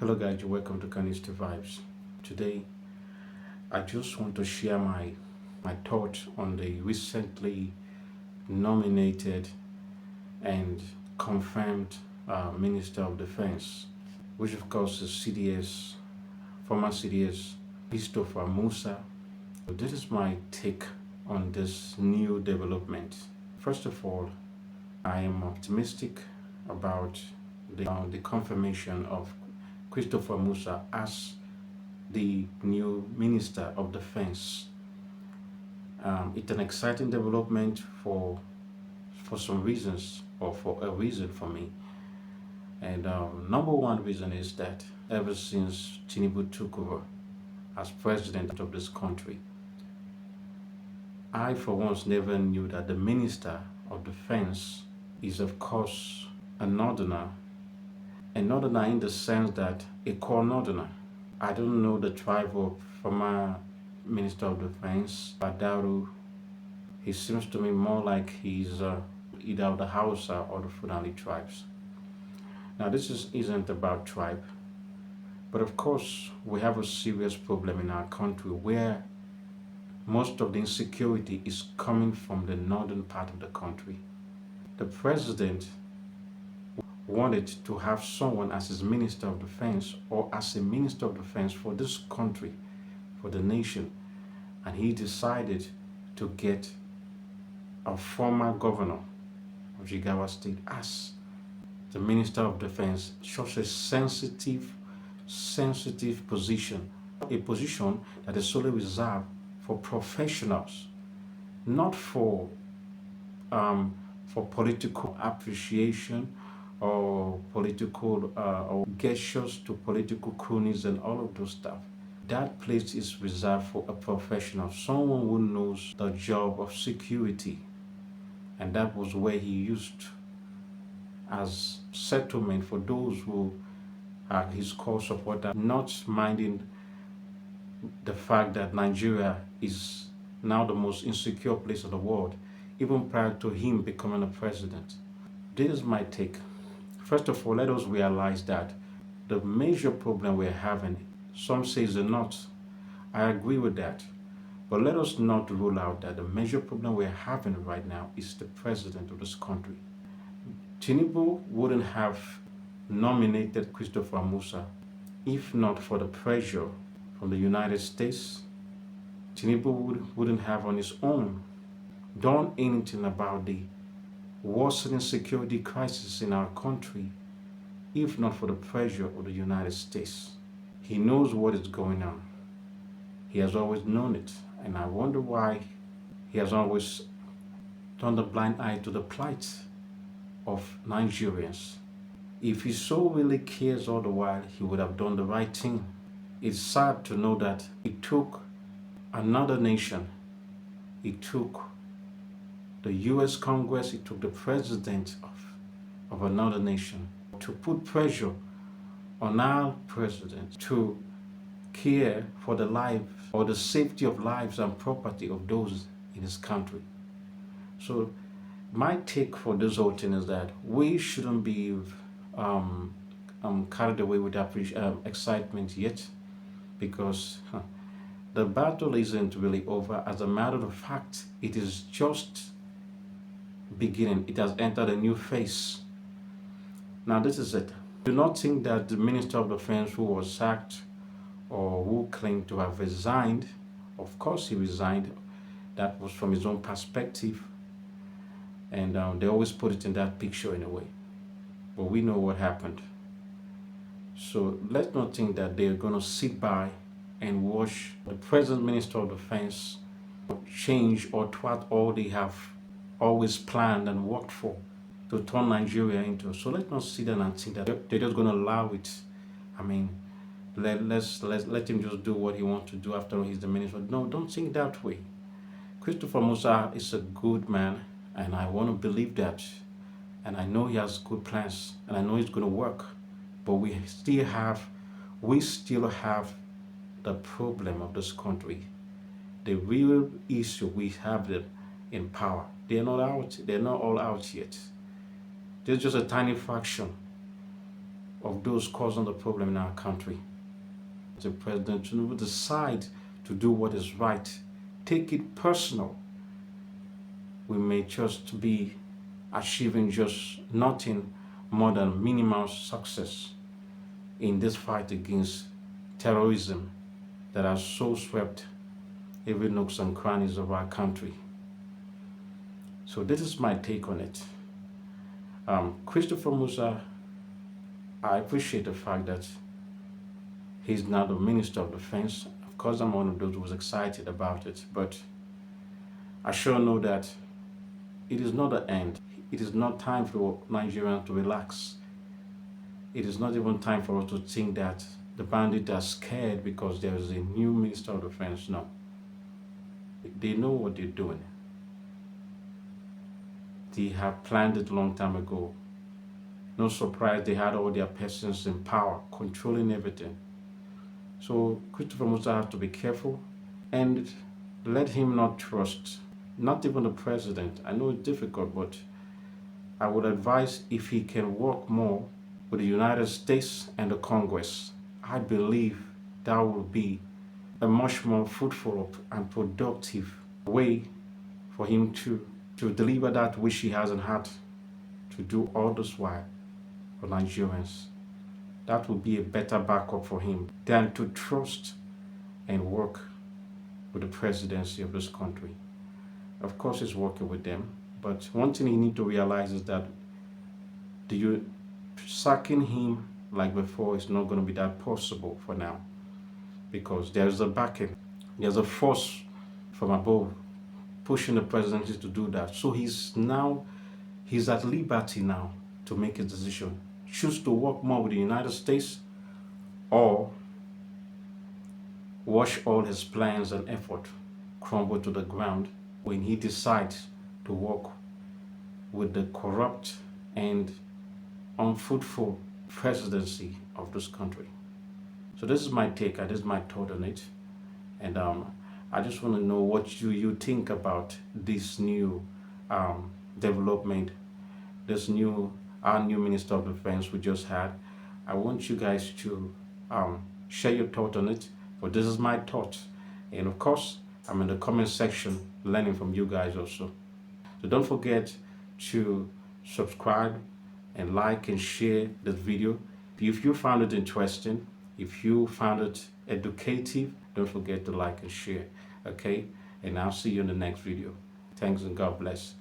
Hello guys, welcome to Canista Vibes. Today I just want to share my thoughts on the recently nominated and confirmed Minister of Defense, which of course is former CDS Christopher Musa. This is my take on this new development. First of all, I am optimistic about the confirmation of Christopher Musa as the new Minister of Defense. It's an exciting development for some reasons, or for a reason for me. And number one reason is that ever since Tinubu took over as president of this country, I for once never knew that the Minister of Defense is of course a northerner in the sense that a core northerner. I don't know the tribe of former Minister of Defense, Badaru. He seems to me more like he's either of the Hausa or the Fulani tribes. Now isn't about tribe, but of course we have a serious problem in our country where most of the insecurity is coming from the northern part of the country. The president wanted to have someone as his Minister of Defense or as a Minister of Defense for this country, for the nation, and he decided to get a former governor of Jigawa State as the Minister of Defense. Such a sensitive position, a position that is solely reserved for professionals, not for political appreciation or political or gestures to political cronies and all of those stuff. That place is reserved for a professional, someone who knows the job of security. And that was where he used as settlement for those who are his core supporter, not minding the fact that Nigeria is now the most insecure place in the world, even prior to him becoming a president. This is my take. First of all, let us realize that the major problem we're having, some say is not. I agree with that. But let us not rule out that the major problem we're having right now is the president of this country. Tinubu wouldn't have nominated Christopher Musa if not for the pressure from the United States. Tinubu wouldn't have on his own done anything about the worsening security crisis in our country if not for the pressure of the United States. He knows what is going on. He has always known it, and I wonder why he has always turned a blind eye to the plight of Nigerians. If he so really cares all the while, he would have done the right thing. It's sad to know that it took another nation, it took the US Congress, it took the president of another nation to put pressure on our president to care for the life or the safety of lives and property of those in his country. So my take for this whole thing is that we shouldn't be carried away with excitement yet, because the battle isn't really over. As a matter of fact, it is just beginning. It has entered a new phase. Now this is it. Do not think that the Minister of Defense who was sacked or who claimed to have resigned, of course he resigned, that was from his own perspective, and they always put it in that picture in a way, but we know what happened. So let's not think that they're going to sit by and watch the present Minister of Defense change or thwart all they have always planned and worked for to turn Nigeria into. So let's not sit down and think that they're just going to allow it. I mean, let him just do what he wants to do. After all, he's the minister. No, don't think that way. Christopher Musa is a good man, and I want to believe that. And I know he has good plans, and I know he's going to work. But we still have the problem of this country. The real issue we have them in power. They're not out. They're not all out yet. There's just a tiny fraction of those causing the problem in our country. The President Tinubu decide to do what is right, take it personal, we may just be achieving just nothing more than minimal success in this fight against terrorism that has so swept every nooks and crannies of our country. So this is my take on it. Christopher Musa, I appreciate the fact that he's now the Minister of Defense. Of course, I'm one of those who was excited about it, but I sure know that it is not the end. It is not time for Nigerians to relax. It is not even time for us to think that the bandits are scared because there is a new Minister of Defense. No. They know what they're doing. They have planned it a long time ago. No surprise they had all their persons in power, controlling everything. So Christopher Musa has to be careful and let him not trust, not even the president. I know it's difficult, but I would advise if he can work more with the United States and the Congress, I believe that will be a much more fruitful and productive way for him to deliver that which he hasn't had to do all this while for Nigerians. That will be a better backup for him than to trust and work with the presidency of this country. Of course, he's working with them, but one thing he needs to realize is that sacking him like before is not going to be that possible for now, because there's a backing, there's a force from above pushing the presidency to do that. So he's at liberty now to make a decision. Choose to work more with the United States or watch all his plans and effort crumble to the ground when he decides to work with the corrupt and unfruitful presidency of this country. So this is my take, this is my thought on it. And I just want to know what you think about this new development, our new Minister of Defense we just had. I want you guys to share your thought on it, but this is my thought. And of course, I'm in the comment section learning from you guys also. So don't forget to subscribe and like and share this video. If you found it interesting, if you found it educative, don't forget to like and share. Okay? And I'll see you in the next video. Thanks and God bless.